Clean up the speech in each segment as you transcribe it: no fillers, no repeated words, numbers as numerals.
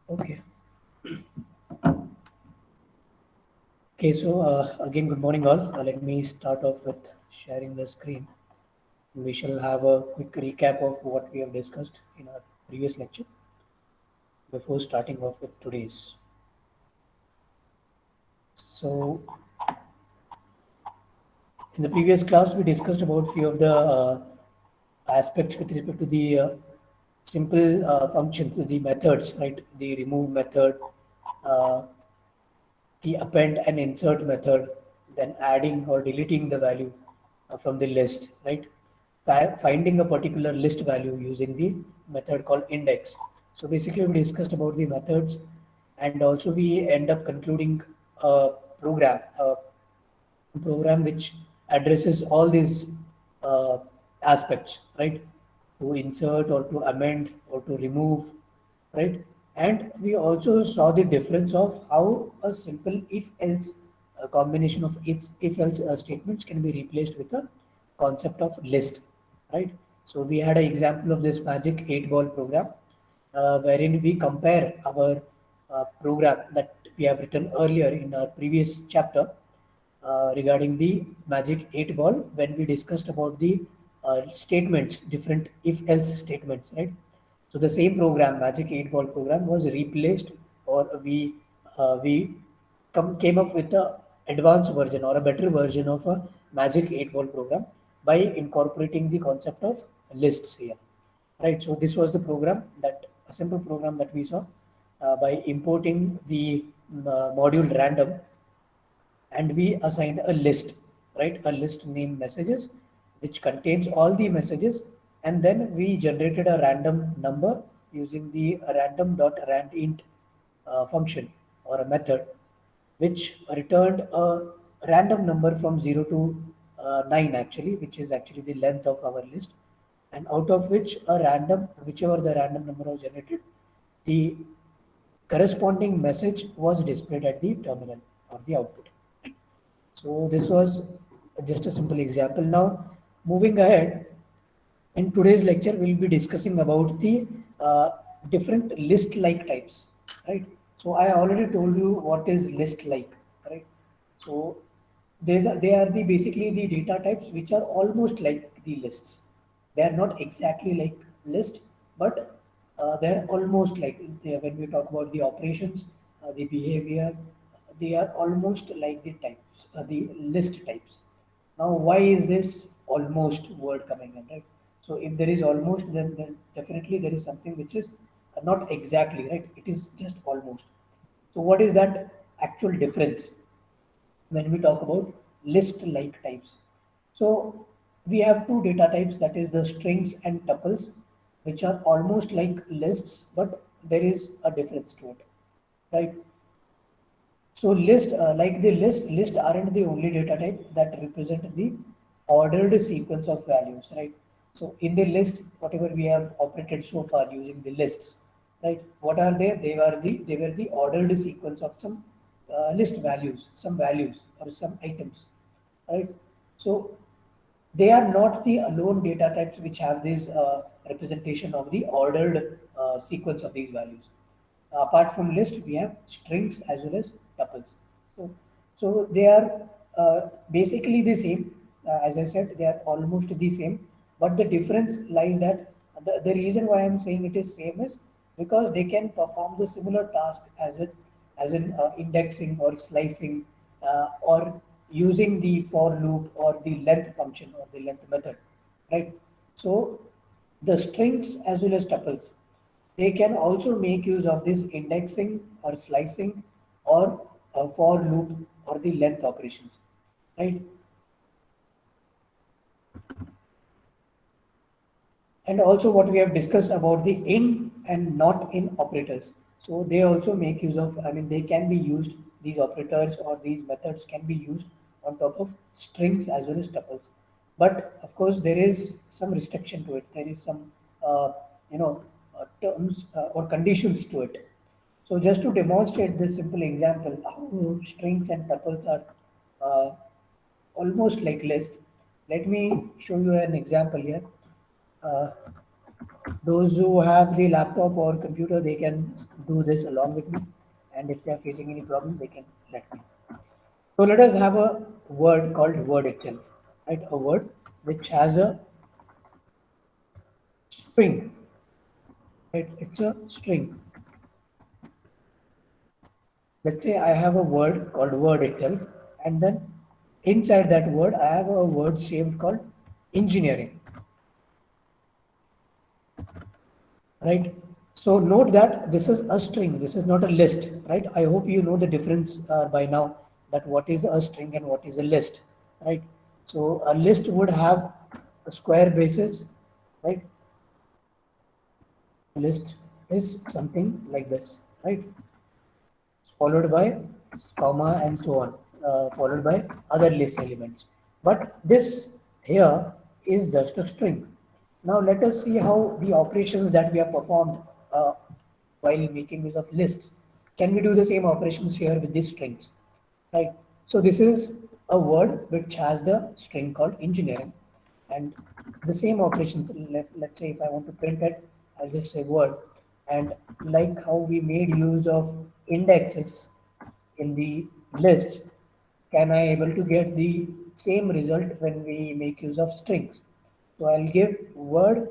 Okay. Okay, so again, good morning all. Let me start off with sharing the screen. We shall have a quick recap of what we have discussed in our previous lecture before starting off with today's. So, in the previous class, we discussed about few of the aspects with respect to the simple functions, the methods, right? The remove method, uh, the append and insert method, then adding or deleting the value from the list, right? Finding a particular list value using the method called index. So basically, we discussed about the methods, and also we end up concluding a program which addresses all these uh, aspects, right? To insert or to amend or to remove, right? And we also saw the difference of how a simple if-else combination of if-else statements can be replaced with a concept of list, right? So we had an example of this magic 8-ball program wherein we compare our program that we have written earlier in our previous chapter regarding the magic 8 ball when we discussed about the statements, different if else statements, right? So the same program, magic 8 ball program, was replaced, or we came up with a advanced version or a better version of a magic 8 ball program by incorporating the concept of lists here, right? So this was the program, that a simple program that we saw by importing the module random, and we assigned a list, right? A list named messages, which contains all the messages, and then we generated a random number using the random.randint function or a method, which returned a random number from 0 to 9 actually, which is actually the length of our list, and out of which a random, whichever the random number was generated, the corresponding message was displayed at the terminal or the output. So this was just a simple example. Now, moving ahead, in today's lecture, we'll be discussing about the uh, different list-like types, right? So I already told you what is list-like, right? So they are the basically the data types which are almost like the lists. They are not exactly like list, but they're almost like when we talk about the operations, the behavior, they are almost like the types, the list types. Now, why is this almost word coming in, right? So, if there is almost, then definitely there is something which is not exactly, right? It is just almost. So, what is that actual difference when we talk about list-like types? So, we have two data types, that is the strings and tuples, which are almost like lists, but there is a difference to it, right? So like the list aren't the only data type that represent the ordered sequence of values, right? So in the list, whatever we have operated so far using the lists, right? What are they? They were the ordered sequence of some list values, some values or some items, right? So they are not the alone data types which have this representation of the ordered sequence of these values. Apart from list, we have strings as well as tuples. So, so they are basically the same. As I said, they are almost the same. But the difference lies that the reason why I'm saying it is same is because they can perform the similar task as in indexing or slicing or using the for loop or the length function or the length method, right? So the strings as well as tuples, they can also make use of this indexing or slicing or for loop or the length operations, right? And also what we have discussed about the in and not in operators. So they also make use of, I mean, they can be used, these operators or these methods can be used on top of strings as well as tuples. But of course, there is some restriction to it. There is some, you know, terms or conditions to it. So just to demonstrate this simple example, how strings and tuples are uh, almost like list, let me show you an example here. Uh, Those who have the laptop or computer, they can do this along with me. And if they are facing any problem, they can let me. So let us have a word called word itself, right? A word which has a string, right? It's a string. Let's say I have a word called word itself, and then inside that word, I have a word saved called engineering, right? So note that this is a string, this is not a list, right? I hope you know the difference by now, that what is a string and what is a list, right? So a list would have a square braces, right? List is something like this, right? Followed by comma and so on, followed by other list elements. But this here is just a string. Now let us see how the operations that we have performed while making use of lists. Can we do the same operations here with these strings? Right. So this is a word which has the string called engineering, and the same operation. Let's say if I want to print it, I'll just say word, and like how we made use of indexes in the list, can I able to get the same result when we make use of strings? So I'll give word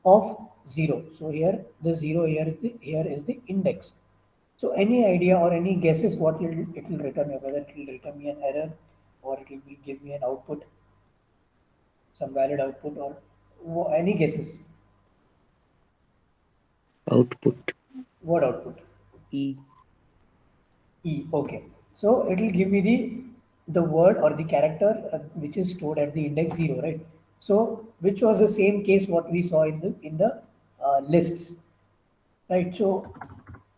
of 0. So here the 0 here is the index. So any idea or any guesses what it will return me, whether it will return me an error or it will give me an output, some valid output, or any guesses? Output. What output? E. E. Okay. So it will give me the word or the character which is stored at the index 0, right? So which was the same case what we saw in the lists, right? So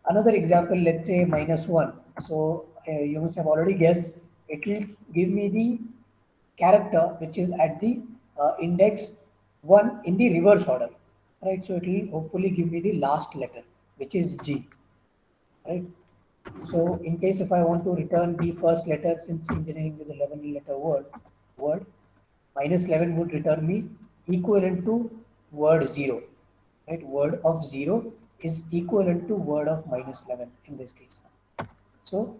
another example, let's say -1. So you must have already guessed. It will give me the character which is at the index 1 in the reverse order, right? So it will hopefully give me the last letter, which is G, right? So in case if I want to return the first letter, since engineering is 11 letter word, -11 would return me equivalent to word 0, right? Word of 0 is equivalent to word of -11 in this case. So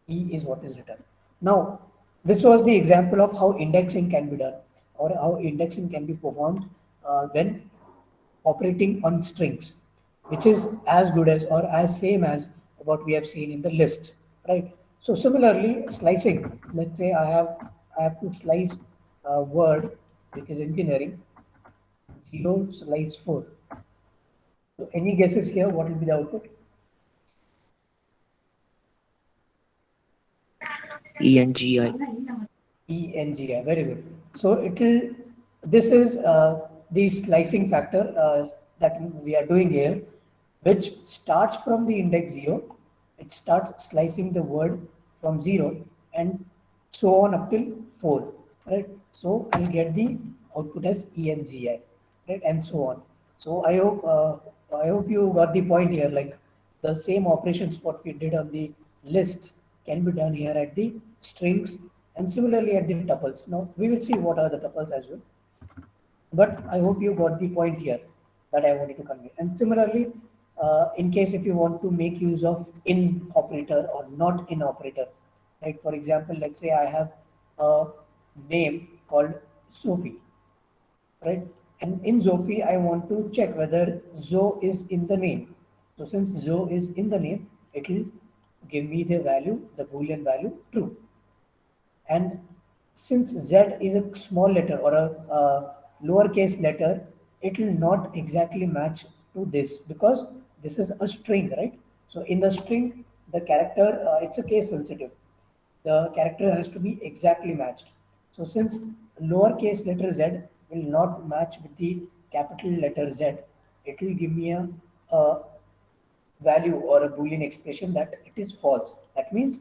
E is what is written. Now, this was the example of how indexing can be done, or how indexing can be performed when operating on strings, which is as good as or as same as what we have seen in the list, right? So similarly, slicing. Let's say I have to slice a word which is engineering. 0 slice 4. So any guesses here? What will be the output? ENGI. ENGI, very good. So it will, this is the slicing factor that we are doing here, which starts from the index 0. It starts slicing the word from 0 and so on up till 4, right? So I'll get the output as ENGI, right? And so on. So I hope you got the point here. Like the same operations what we did on the list can be done here at the strings and similarly at the tuples. Now we will see what are the tuples as well. But I hope you got the point here that I wanted to convey. And similarly, in case if you want to make use of in operator or not in operator, right? For example, let's say I have a name called Sophie, right? And in Zophie, I want to check whether Zo is in the name. So since Zo is in the name, it will give me the value, the Boolean value true. And since Z is a small letter or a lowercase letter, it will not exactly match to this because this is a string, right? So in the string, the character, it's a case sensitive. The character has to be exactly matched. So since lowercase letter Z will not match with the capital letter Z, it will give me a value or a Boolean expression that it is false. That means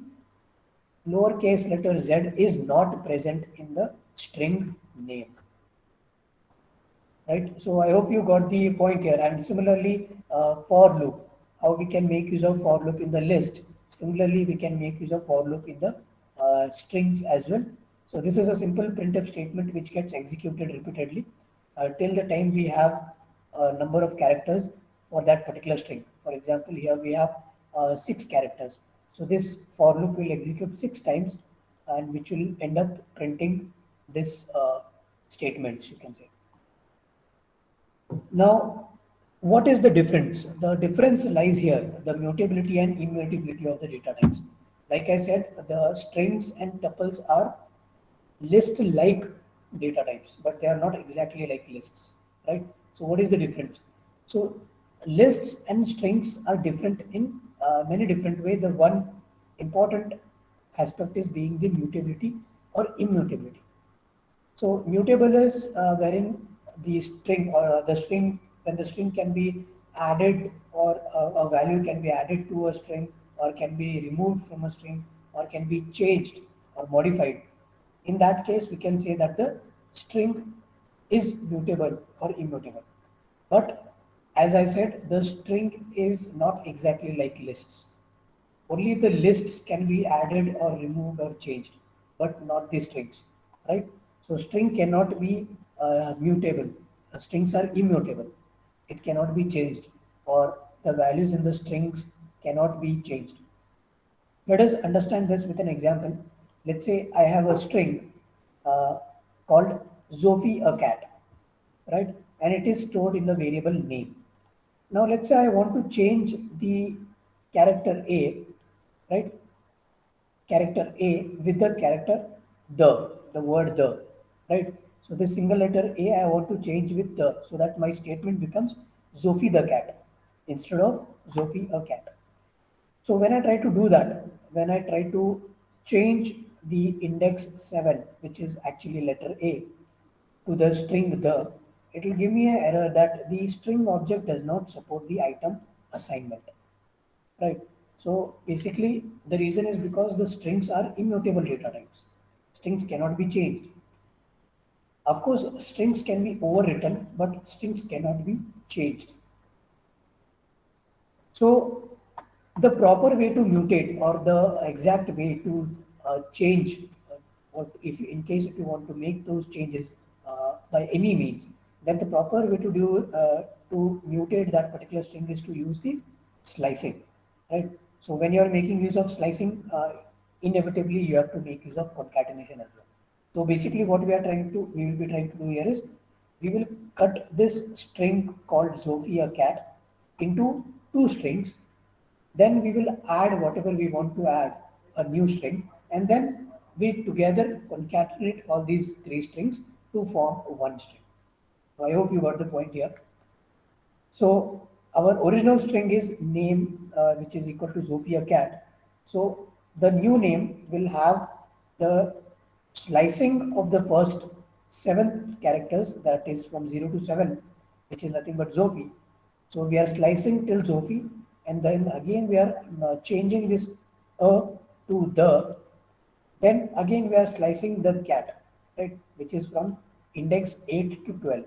lowercase letter z is not present in the string name, right? So I hope you got the point here. And similarly, for loop, how we can make use of for loop in the list. Similarly, we can make use of for loop in the strings as well. So this is a simple printf statement which gets executed repeatedly till the time we have a number of characters for that particular string. For example, here we have 6 characters. So this for loop will execute 6 times, and which will end up printing this statements, you can say. Now, what is the difference? The difference lies here, the mutability and immutability of the data types. Like I said, the strings and tuples are list-like data types, but they are not exactly like lists, right? So what is the difference? So lists and strings are different in many different ways. The one important aspect is being the mutability or immutability. So mutable is wherein the string or the string, when the string can be added, or a value can be added to a string, or can be removed from a string, or can be changed or modified. In that case, we can say that the string is mutable or immutable. But as I said, the string is not exactly like lists. Only the lists can be added or removed or changed, but not the strings, right? So string cannot be mutable. Strings are immutable. It cannot be changed, or the values in the strings cannot be changed. Let us understand this with an example. Let's say I have a string uh, called Zophie a cat, right? And it is stored in the variable name. Now let's say I want to change the character A, right? Character A with the character the word the, right? So the single letter A I want to change with the, so that my statement becomes Zophie the cat instead of Zophie a cat. So when I try to do that, when I try to change the index 7, which is actually letter A, to the string the, it will give me an error that the string object does not support the item assignment. Right. So basically, the reason is because the strings are immutable data types. Strings cannot be changed. Of course, strings can be overwritten, but strings cannot be changed. So the proper way to mutate, or the exact way to change, what if in case if you want to make those changes by any means, then the proper way to do to mutate that particular string is to use the slicing, right? So when you are making use of slicing, inevitably you have to make use of concatenation as well. So basically, what we will be trying to do here is we will cut this string called Sophia cat into 2 strings. Then we will add whatever we want to add, a new string, and then we together concatenate all these 3 strings to form one string. So I hope you got the point here. So our original string is name, which is equal to Sophia cat. So the new name will have the slicing of the first 7 characters, that is from 0 to 7, which is nothing but Zophie. So we are slicing till Zophie, and then again we are changing this to the, then again we are slicing the cat, right, which is from index 8 to 12.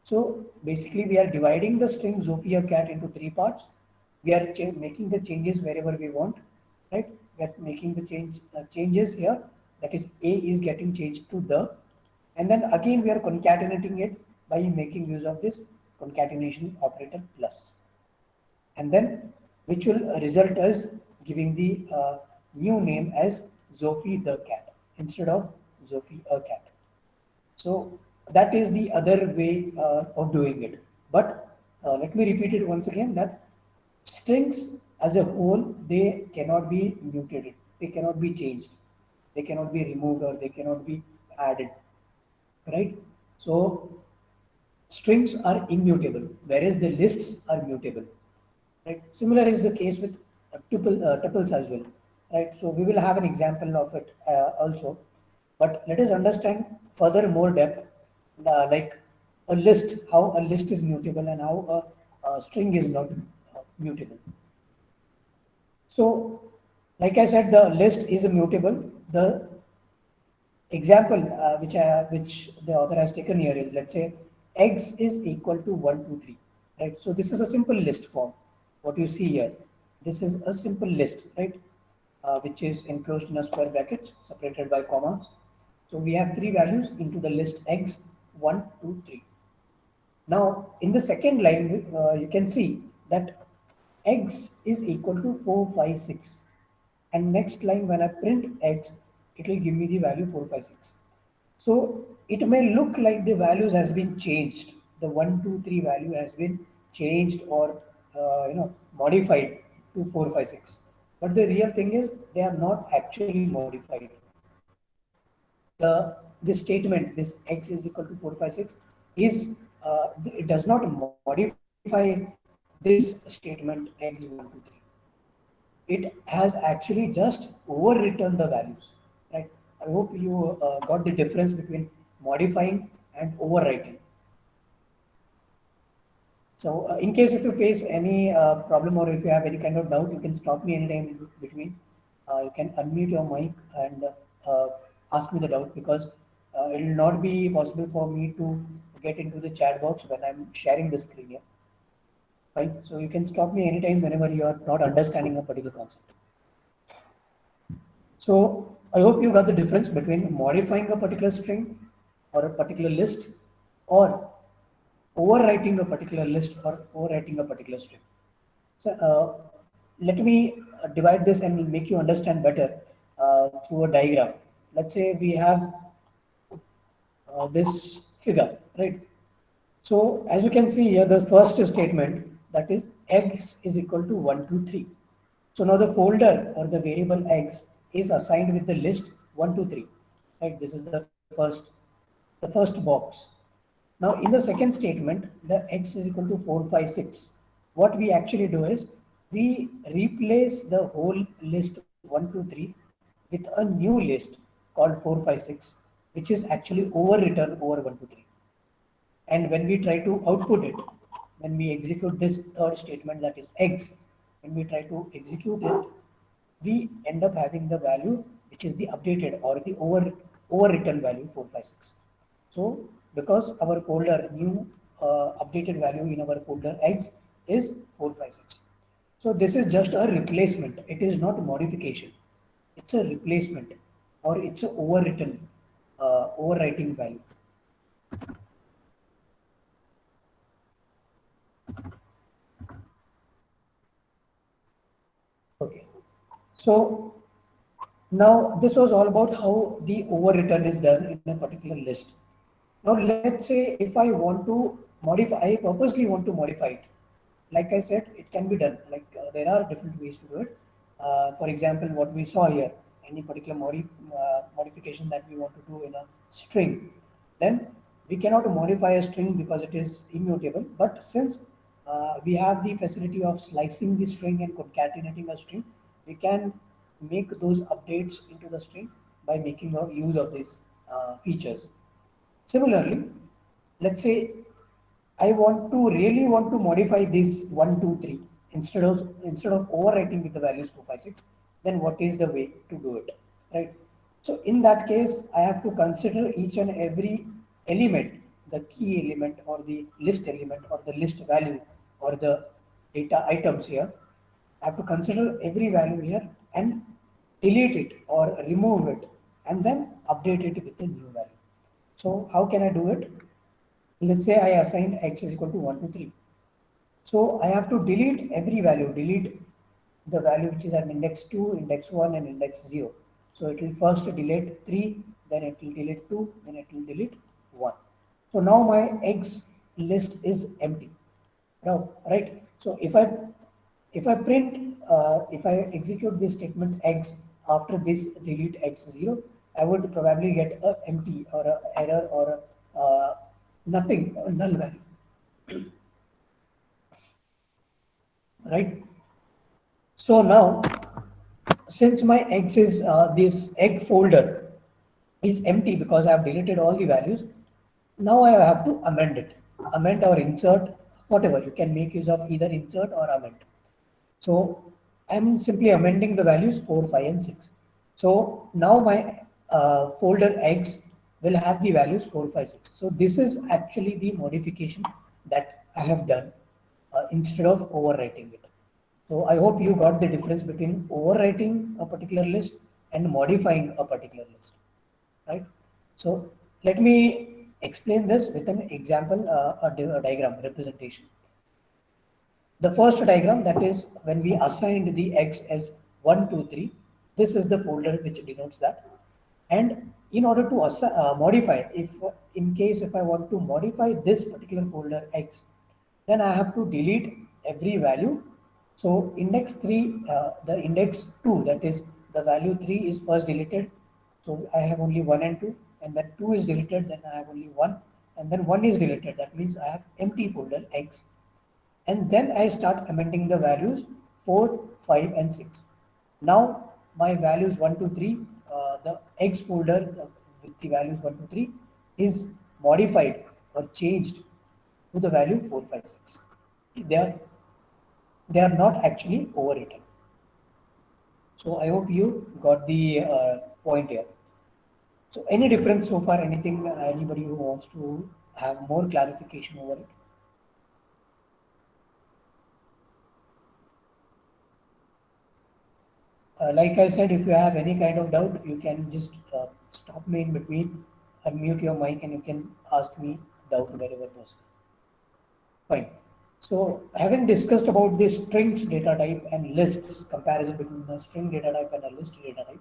So basically we are dividing the string Zofia cat into 3 parts. We are making the changes wherever we want, right? We are making the changes here. That is A is getting changed to the, and then again we are concatenating it by making use of this concatenation operator plus, and then which will result as giving the new name as Zophie the cat instead of Zophie a cat. So that is the other way of doing it. But let me repeat it once again, that strings as a whole, they cannot be mutated, they cannot be changed, they cannot be removed, or they cannot be added, right? So strings are immutable, whereas the lists are mutable. Right. Similar is the case with tuples as well. Right. So we will have an example of it also. But let us understand further more depth, like a list, how a list is mutable and how a string is not mutable. So, like I said, the list is mutable. The example which the author has taken here is, let's say x is equal to 1 2 3, right? So this is a simple list form. What you see here, this is a simple list, right? Which is enclosed in a square brackets separated by commas. So we have 3 values into the list x, 1 2 3. Now, in the second line, you can see that x is equal to 456. And next line, when I print x, it will give me the value 456. So it may look like the values has been changed. The 1, 2, 3 value has been changed or modified to 456. But the real thing is they are not actually modified. This statement, this x is equal to 456, is it does not modify this statement x123. It has actually just overwritten the values, right? I hope you got the difference between modifying and overwriting. So in case if you face any problem or if you have any kind of doubt, you can stop me anytime in between. You can unmute your mic and ask me the doubt, because it will not be possible for me to get into the chat box when I'm sharing the screen here. Right? So you can stop me anytime whenever you are not understanding a particular concept. So I hope you got the difference between modifying a particular string or a particular list, or overwriting a particular list or overwriting a particular string. So let me divide this and make you understand better through a diagram. Let's say we have this figure, right? So as you can see here, the first statement, that is x is equal to 1, 2, 3. So now the folder or the variable x is assigned with the list 1, 2, 3. Right? This is the first box. Now in the second statement, the x is equal to 4, 5, 6. What we actually do is we replace the whole list 1, 2, 3 with a new list called 4, 5, 6, which is actually overwritten over 1, 2, 3. And when we try to output it, when we execute this third statement, that is x, when we try to execute it, we end up having the value which is the updated or the overwritten value 456. So because our folder new updated value in our folder x is 456. So this is just a replacement. It is not a modification. It's a replacement, or it's a overwritten overwriting value. Okay. So now this was all about how the overwritten is done in a particular list. Now let's say if I want to modify, I purposely want to modify it. Like I said, it can be done. Like there are different ways to do it. For example, what we saw here, any particular modification that we want to do in a string, then we cannot modify a string because it is immutable. But since we have the facility of slicing the string and concatenating a string, we can make those updates into the string by making use of these features. Similarly, let's say I really want to modify this 1, 2, 3 instead of overwriting with the values 4, 5, 6. Then what is the way to do it, right? So in that case, I have to consider each and every element, the key element or the list element or the list value or the data items here. I have to consider every value here and delete it or remove it and then update it with a new value. So how can I do it? Let's say I assign x is equal to 1, 2, 3. So I have to delete every value, delete the value which is at index 2, index 1, and index 0. So it will first delete 3, then it will delete 2, then it will delete 1. So now my x list is empty. Now, right? So if I print, if I execute this statement x after this delete x0, I would probably get a empty or a error or a nothing, a null value, right? So now, since my x is this egg folder is empty because I have deleted all the values, now I have to amend or insert, whatever. You can make use of either insert or amend. So I'm simply amending the values 4, 5, and 6. So now my folder X will have the values 4, 5, 6. So this is actually the modification that I have done instead of overwriting it. So I hope you got the difference between overwriting a particular list and modifying a particular list, right? So let me explain this with an example, a diagram representation. The first diagram, that is when we assigned the X as 1, 2, 3, this is the folder which denotes that. And in order to modify, if in case if I want to modify this particular folder X, then I have to delete every value. So index 3, the index 2, that is the value 3 is first deleted. So I have only 1 and 2, and then 2 is deleted, then I have only 1, and then 1 is deleted. That means I have empty folder X, and then I start amending the values 4, 5, and 6. Now my values 1, 2, 3, the X folder with the values 1, 2, 3 is modified or changed to the value 4, 5, 6. They are not actually overwritten. So I hope you got the point here. So any difference so far? Anything? Anybody who wants to have more clarification over it? Like I said, if you have any kind of doubt, you can just stop me in between, unmute your mic, and you can ask me doubt wherever possible. Fine. So having discussed about the strings data type and lists, comparison between a string data type and a list data type,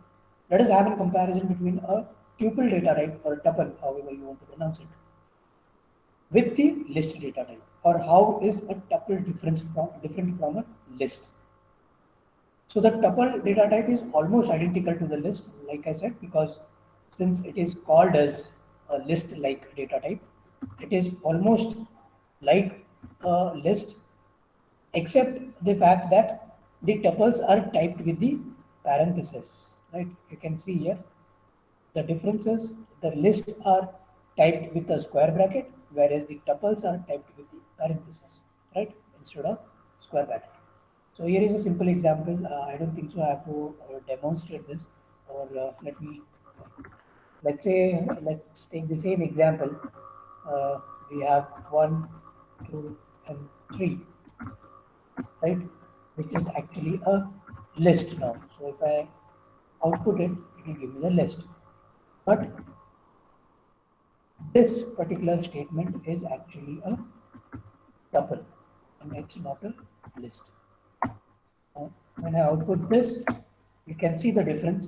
let us have a comparison between a tuple data type or a tuple, however you want to pronounce it, with the list data type, or how is a tuple different from a list. So the tuple data type is almost identical to the list, like I said, because since it is called as a list-like data type, it is almost like a list, except the fact that the tuples are typed with the parentheses, right? You can see here the difference is the lists are typed with a square bracket, whereas the tuples are typed with the parentheses, right? Instead of square bracket. So here is a simple example. I don't think so I have to demonstrate this, or let's take the same example. We have 1, 2, and 3, right? Which is actually a list now. So if I output it, it will give me the list. But this particular statement is actually a tuple, and it's not a list. When I output this, you can see the difference.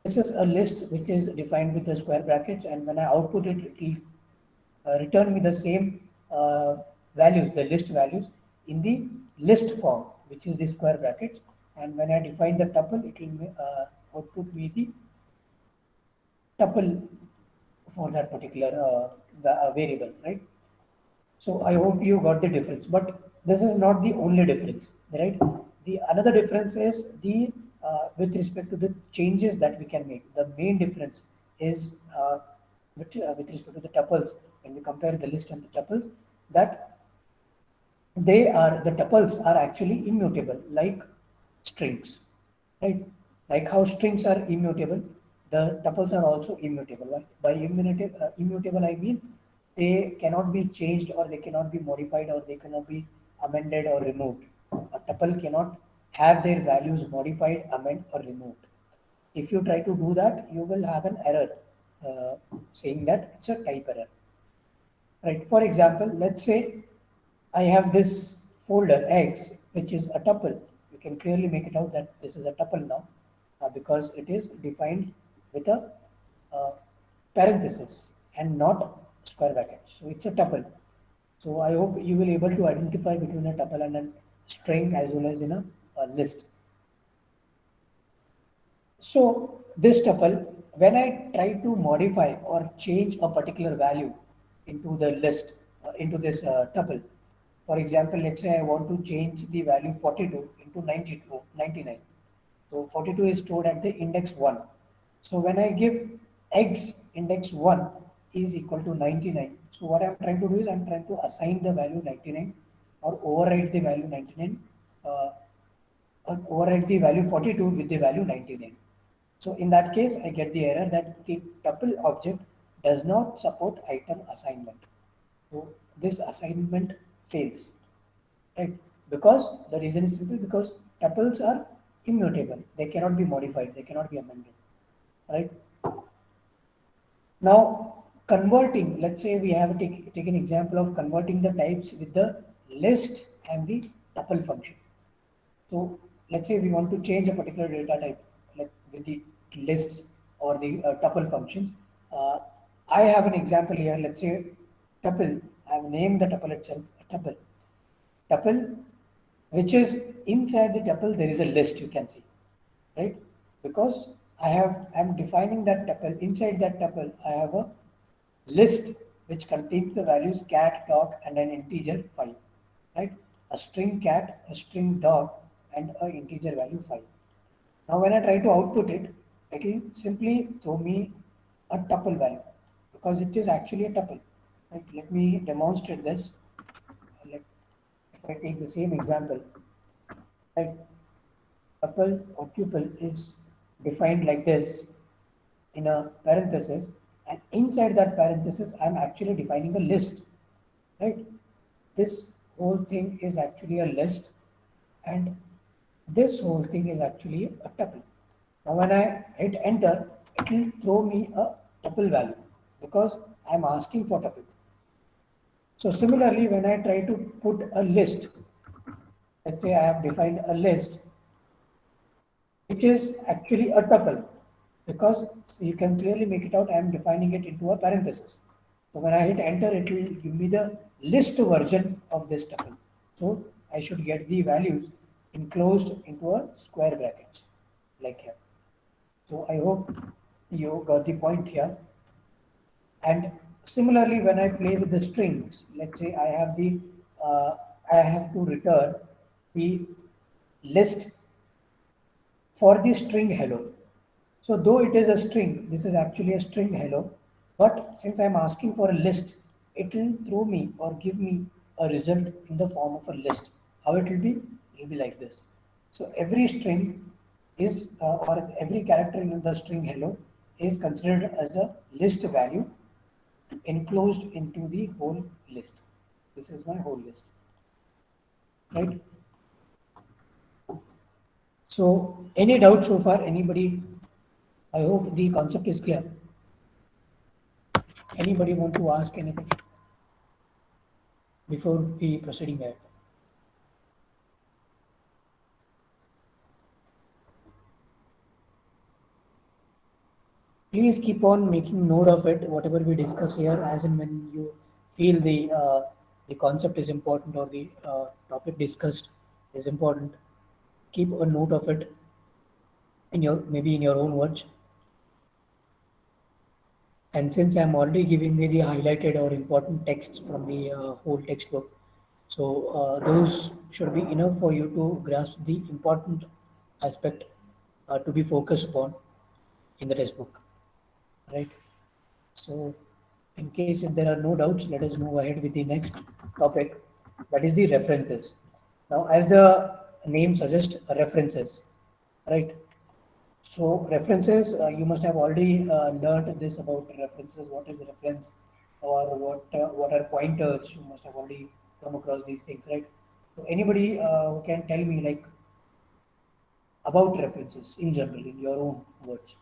This is a list which is defined with the square brackets, and when I output it, it will return me the same values, the list values, in the list form, which is the square brackets. And when I define the tuple, it will output me the tuple for that particular variable, right? So I hope you got the difference, but this is not the only difference, right? The another difference is the with respect to the changes that we can make. The main difference is with respect to the tuples when we compare the list and the tuples, that the tuples are actually immutable, like strings, right? Like how strings are immutable, the tuples are also immutable. By immutable, I mean they cannot be changed, or they cannot be modified, or they cannot be amended or removed. A tuple cannot have their values modified, amended, or removed. If you try to do that, you will have an error saying that it's a type error. Right. For example, let's say I have this folder X, which is a tuple. You can clearly make it out that this is a tuple now, because it is defined with a uh, parenthesis and not square brackets. So it's a tuple. So I hope you will able to identify between a tuple and a string, as well as in a list. So this tuple, when I try to modify or change a particular value into the list, into this tuple, for example, let's say I want to change the value 42 into 92, 99. So 42 is stored at the index 1. So when I give x index 1 is equal to 99. So what I'm trying to do is I'm trying to assign the value 99, or override the value 99, uh, or override the value 42 with the value 99. So in that case, I get the error that the tuple object does not support item assignment. So this assignment fails, right? Because the reason is simple, because tuples are immutable. They cannot be modified. They cannot be amended, right? Now, converting, let's say we have take an example of converting the types with the list and the tuple function. So let's say we want to change a particular data type, like with the lists or the tuple functions. Uh, I have an example here. Let's say tuple. I have named the tuple itself a tuple. Tuple, which is inside the tuple, there is a list you can see, right? Because I'm defining that tuple. Inside that tuple, I have a list which contains the values cat, dog, and an integer 5, right? A string cat, a string dog, and an integer value 5. Now, when I try to output it, it will simply throw me a tuple value because it is actually a tuple. Right? Let me demonstrate this. Let, if I take the same example, right? Tuple or tuple is defined like this in a parenthesis, and inside that parenthesis, I'm actually defining a list, right? This whole thing is actually a list, and this whole thing is actually a tuple. Now, when I hit enter, it will throw me a tuple value because I'm asking for tuple. So, similarly, when I try to put a list, let's say I have defined a list which is actually a tuple because you can clearly make it out. I am defining it into a parenthesis. So when I hit enter, it will give me the list version of this tuple. So I should get the values enclosed into a square bracket like here. So I hope you got the point here. And similarly, when I play with the strings, let's say I have to return the list for the string hello. So though it is a string, this is actually a string hello, but since I'm asking for a list, it will throw me or give me a result in the form of a list. How it will be? It will be like this. So every string is, or every character in the string hello is considered as a list value enclosed into the whole list. This is my whole list, right? So any doubt so far? Anybody? I hope the concept is clear. Anybody want to ask anything before we proceeding ahead? Please keep on making note of it, whatever we discuss here, as and when you feel the concept is important or the topic discussed is important. Keep a note of it in your maybe in your own words. And since I'm already giving you the highlighted or important texts from the whole textbook, so those should be enough for you to grasp the important aspect to be focused upon in the textbook, right? So, in case if there are no doubts, let us move ahead with the next topic, that is the references. Now, as the name suggests, references, right? So references, you must have already learned this about references. What is a reference, or what are pointers? You must have already come across these things, right? So anybody who can tell me like about references in general in your own words?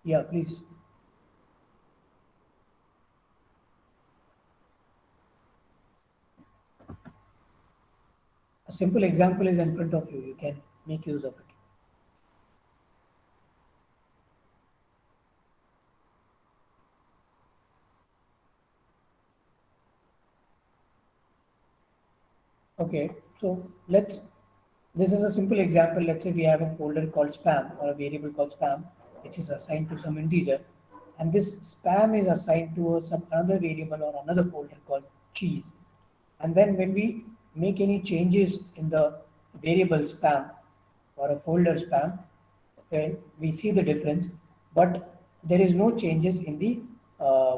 Yeah, please. A simple example is in front of you. You can make use of it. Okay, so this is a simple example. Let's say we have a folder called spam or a variable called spam, which is assigned to some integer. And this spam is assigned to some another variable or another folder called cheese. And then when we make any changes in the variable spam or a folder spam, then we see the difference, but there is no changes in the uh,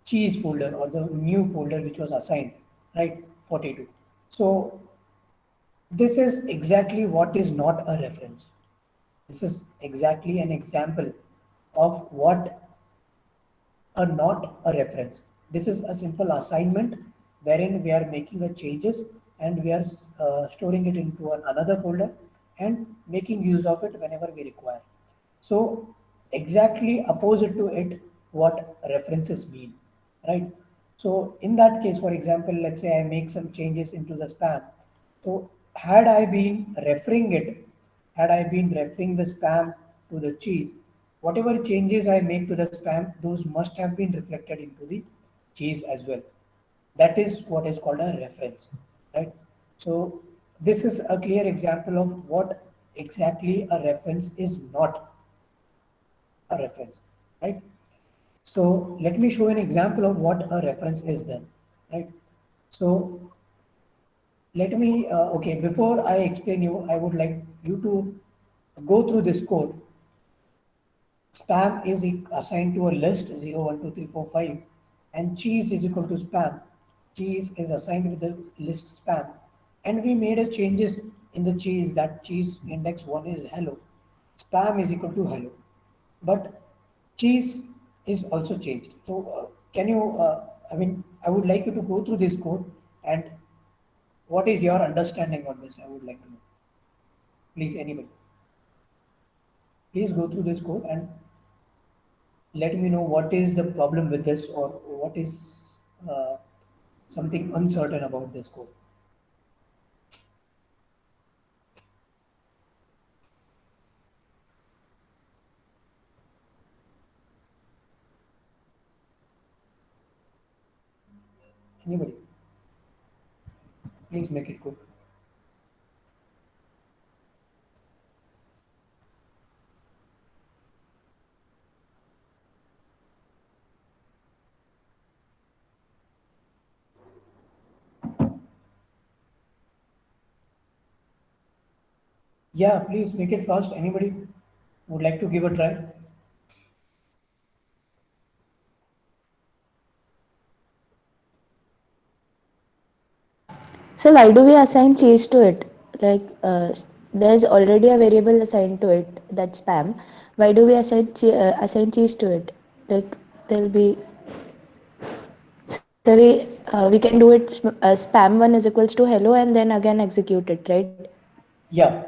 cheese folder or the new folder which was assigned, right? 42. So this is exactly what is not a reference. This is exactly an example of what are not a reference. This is a simple assignment wherein we are making a changes and we are storing it into another folder and making use of it whenever we require. So exactly opposite to it, what references mean, right? So in that case, for example, let's say I make some changes into the spam. So had I been referring it, had I been referring the spam to the cheese, whatever changes I make to the spam, those must have been reflected into the cheese as well. That is what is called a reference, right? So this is a clear example of what exactly a reference is not a reference, right? So let me show an example of what a reference is then, right? So let me, okay, before I explain you, I would like you to go through this code. Spam is assigned to a list 0, 1, 2, 3, 4, 5, and cheese is equal to spam. Cheese is assigned with the list spam, and we made a changes in the cheese. That cheese index 1 is hello, spam is equal to hello, but cheese is also changed. So can you, I mean, I would like you to go through this code, and what is your understanding on this? I would like to know. Please, anybody, please go through this code and let me know what is the problem with this, or what is uh, something uncertain about this code. Anybody, please make it quick. Yeah, please make it fast. Anybody would like to give a try? So why do we assign cheese to it? Like there's already a variable assigned to it, that's spam. Why do we assign cheese to it? Like there'll be, so we can do it spam one is equals to hello and then again execute it, right? Yeah,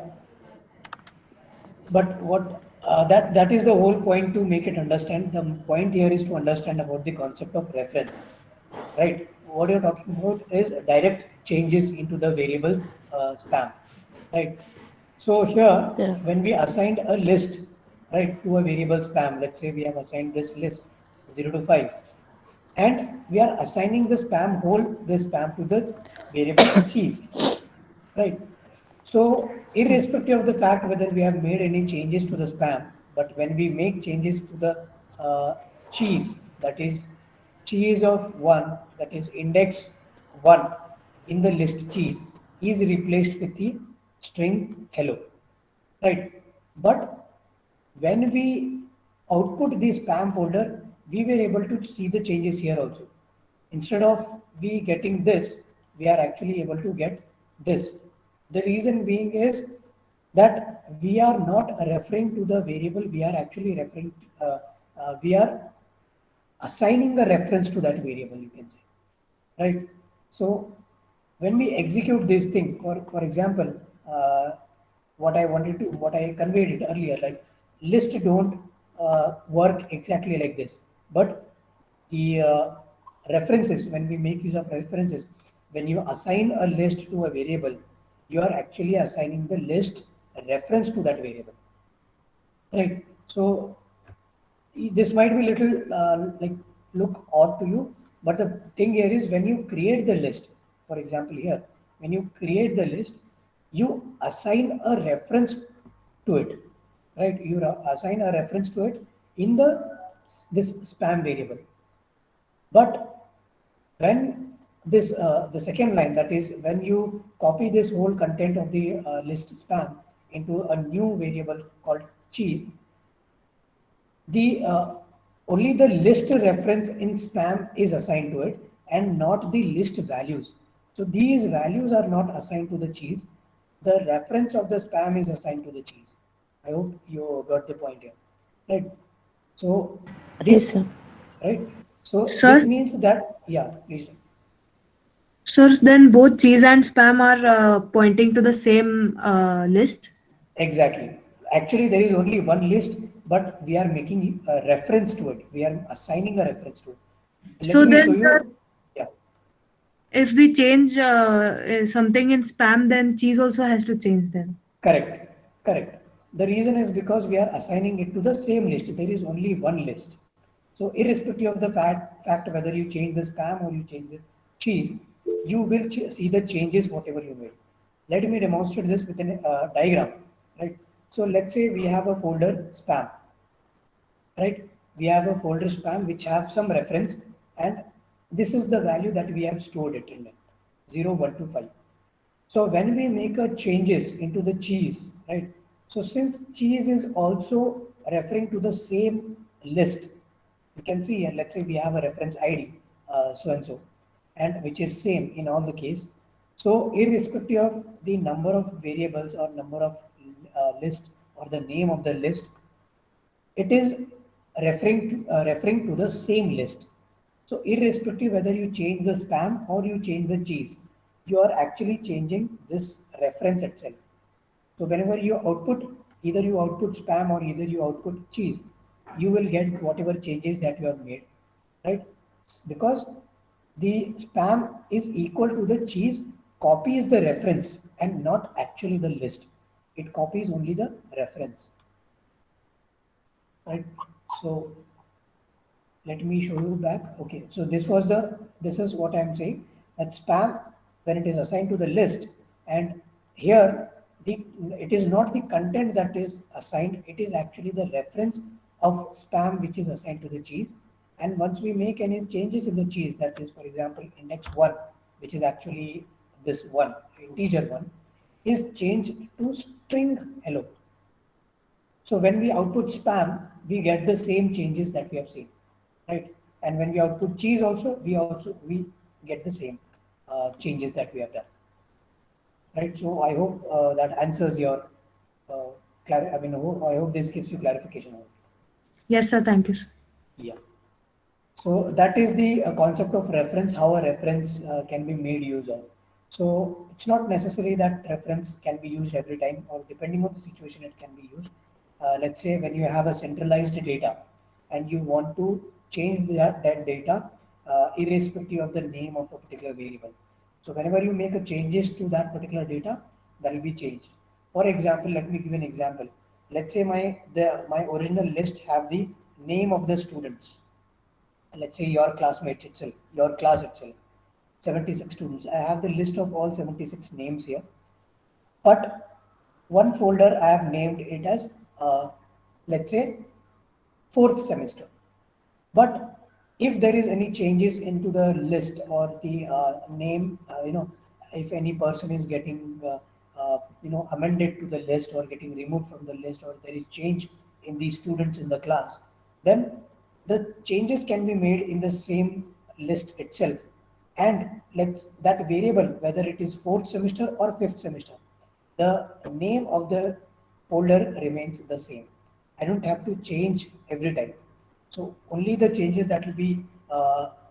but what that is the whole point, to make it understand. The point here is to understand about the concept of reference, right? What you're talking about is direct changes into the variables spam, right? So here, Yeah. when we assigned a list, right, to a variable spam, let's say we have assigned this list 0 to 5, and we are assigning the spam whole, the spam to the variable cheese, right? So irrespective of the fact whether we have made any changes to the spam, but when we make changes to the cheese, that is cheese of 1, that is index 1 in the list cheese, is replaced with the string hello, right? But when we output the spam folder, we were able to see the changes here also. Instead of we getting this, we are actually able to get this. The reason being is that we are not referring to the variable, we are actually referring, we are assigning a reference to that variable, you can say, right? So when we execute this thing, for example, what I conveyed it earlier, like list don't work exactly like this, but the references, when we make use of references, when you assign a list to a variable, you are actually assigning the list reference to that variable, right? So this might be little like look odd to you, but the thing here is when you create the list, for example here, when you create the list, you assign a reference to it, right? You assign a reference to it in the this spam variable. But when this the second line, that is when you copy this whole content of the list spam into a new variable called cheese, the only the list reference in spam is assigned to it and not the list values. So these values are not assigned to the cheese. The reference of the spam is assigned to the cheese. I hope you got the point here, right? So Yes, this, sir. right? So this Sir, means that, yeah, please. So then both cheese and spam are pointing to the same list. Exactly. Actually, there is only one list, but we are making a reference to it. We are assigning a reference to it. Let So me show then, sir, you. Yeah, if we change something in spam, then cheese also has to change then. correct. Correct. The reason is because we are assigning it to the same list. There is only one list. So, irrespective of the fact whether you change the spam or you change the cheese, you will see the changes whatever you made. Let me demonstrate this with a diagram. Right. So, let's say we have a folder spam. Right? We have a folder spam which have some reference, and this is the value that we have stored it in it, 0, 1 to 5. So when we make a changes into the cheese, right? So since cheese is also referring to the same list, you can see here, let's say we have a reference ID, so and so, and which is same in all the case. So irrespective of the number of variables or number of list or the name of the list, it is referring to the same list. So irrespective whether you change the spam or you change the cheese, you are actually changing this reference itself. So whenever you output, either you output spam or either you output cheese, you will get whatever changes that you have made, right? Because the spam is equal to the cheese copies the reference and not actually the list. It copies only the reference, right? So let me show you back. Okay, so this is what I'm saying, that spam, when it is assigned to the list, and here the it is not the content that is assigned, it is actually the reference of spam which is assigned to the cheese. And once we make any changes in the cheese, that is, for example, index 1, which is actually this one, integer 1, is changed to string hello. So when we output spam, we get the same changes that we have seen, right? And when we output cheese also, we get the same changes that we have done, right? So I hope that answers your, I hope this gives you clarification on it. Yes, sir. Thank you, sir. Yeah. So that is the concept of reference, how a reference can be made use of. So it's not necessary that reference can be used every time, or depending on the situation, it can be used. Let's say when you have a centralized data and you want to change that data irrespective of the name of a particular variable. So whenever you make a changes to that particular data, that will be changed. For example, let me give an example. Let's say my original list have the name of the students, let's say your classmates itself, your class itself, 76 students. I have the list of all 76 names here, but one folder I have named it as, let's say, fourth semester. But if there is any changes into the list or the name, if any person is getting, amended to the list or getting removed from the list, or there is change in the students in the class, then the changes can be made in the same list itself. And let's that variable, whether it is fourth semester or fifth semester, the name of the folder remains the same. I don't have to change every time. So only the changes that will be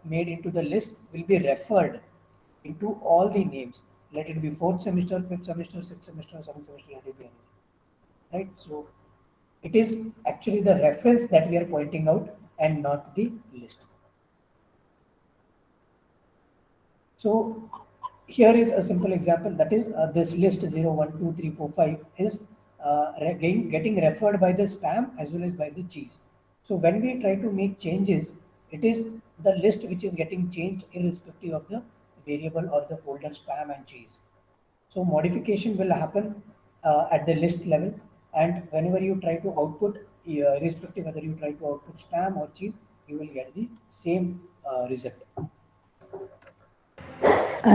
made into the list will be referred into all the names. Let it be fourth semester, fifth semester, sixth semester, seventh semester, let it be anything. Right? So it is actually the reference that we are pointing out and not the list. So here is a simple example, that is this list 0, 1, 2, 3, 4, 5 is getting referred by the spam as well as by the cheese. So when we try to make changes, it is the list which is getting changed irrespective of the variable or the folder spam and cheese. So modification will happen at the list level, and whenever you try to output, irrespective whether you try to output spam or cheese, you will get the same result.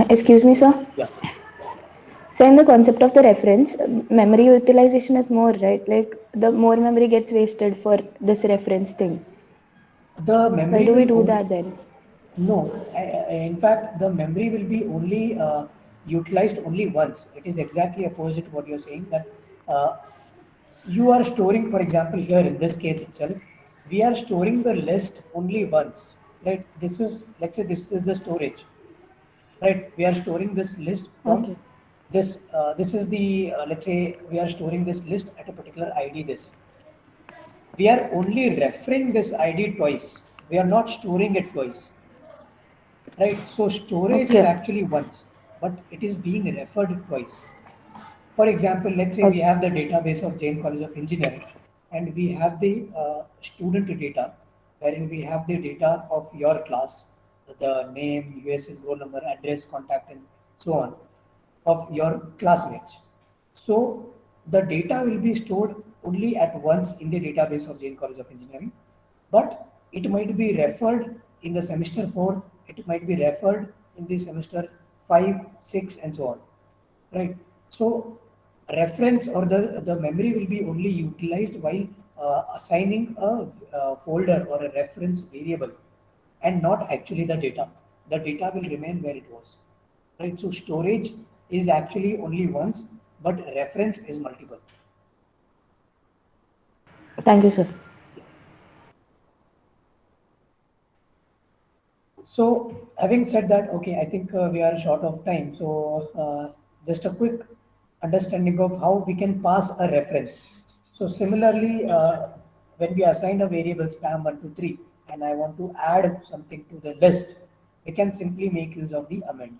Excuse me, sir. Yeah. So in the concept of the reference, memory utilization is more, right? Like the more memory gets wasted for this reference thing. The Why memory do we will do only, that then? no, in fact, the memory will be only utilized only once. It is exactly opposite to what you're saying, that uh, you are storing, for example, here in this case itself, we are storing the list only once, right? This is, let's say this is the storage. right? We are storing this list from Okay. this. This is the let's say we are storing this list at a particular ID. This we are only referring this ID twice. We are not storing it twice, right? So storage is Okay. actually once, but it is being referred twice. For example, let's say we Okay. have the database of Jain College of Engineering, and we have the student data, wherein we have the data of your class, the name, USN, roll number, address, contact, and so on of your classmates. So the data will be stored only at once in the database of Jain College of Engineering, but it might be referred in the semester 4, it might be referred in the semester 5, 6, and so on, right? So reference or the memory will be only utilized while assigning a folder or a reference variable and not actually the data. The data will remain where it was, right? So storage is actually only once, but reference is multiple. Thank you, sir. So, having said that, okay, I think we are short of time. So, just a quick understanding of how we can pass a reference. So, similarly, when we assign a variable spam123 and I want to add something to the list, we can simply make use of the amend,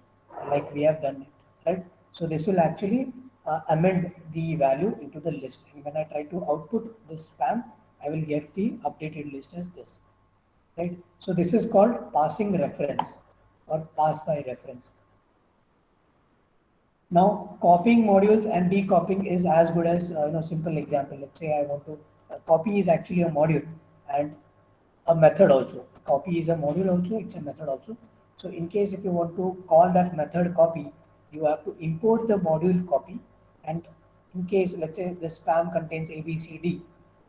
like we have done it, right? So, this will actually amend the value into the list. And when I try to output this spam, I will get the updated list as this, right? So this is called passing reference or pass by reference. Now copying modules and decopying is as good as simple example. Let's say I want to copy is actually a module and a method also. Copy is a module also, it's a method also. So in case if you want to call that method copy, you have to import the module copy, and in case let's say the spam contains ABCD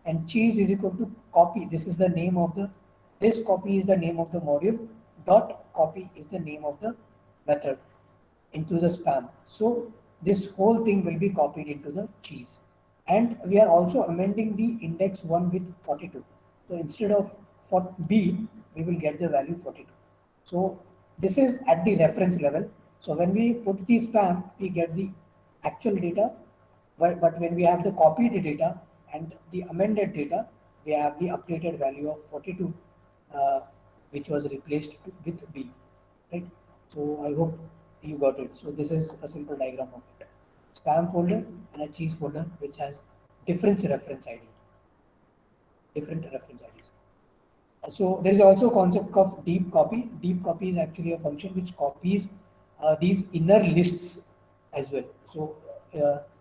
and cheese is equal to copy. This is the name of the this copy is the name of the module, dot copy is the name of the method into the spam. So this whole thing will be copied into the cheese. And we are also amending the index 1 with 42. So instead of for B, we will get the value 42. So this is at the reference level. So when we put the spam, we get the actual data. But when we have the copied data and the amended data, we have the updated value of 42, uh, which was replaced with B, right? So I hope you got it. So this is a simple diagram of it. Spam folder and a cheese folder which has different reference ID, different reference IDs. So there is also a concept of deep copy. Deep copy is actually a function which copies these inner lists as well. So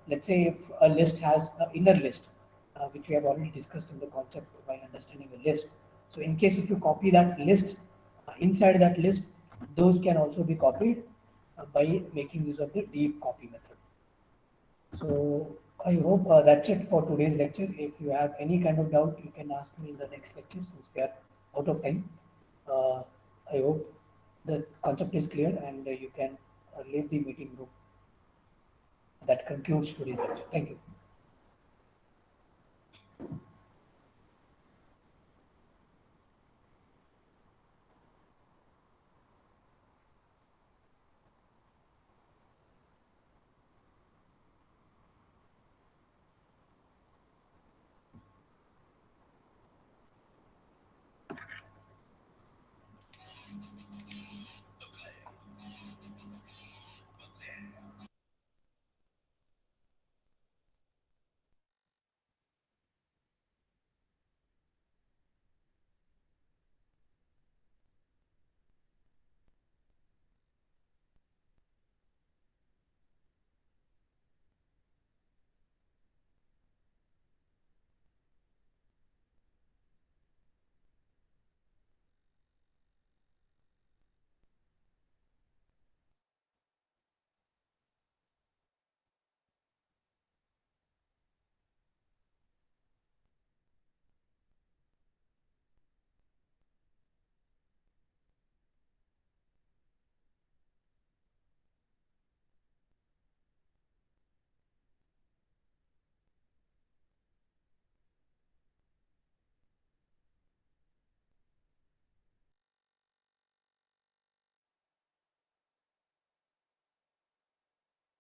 let's say if a list has an inner list, which we have already discussed in the concept while understanding the list. So in case if you copy that list, inside that list, those can also be copied by making use of the deep copy method. So I hope that's it for today's lecture. If you have any kind of doubt, you can ask me in the next lecture since we are out of time. Uh, I hope the concept is clear and you can leave the meeting room. That concludes today's lecture. Thank you.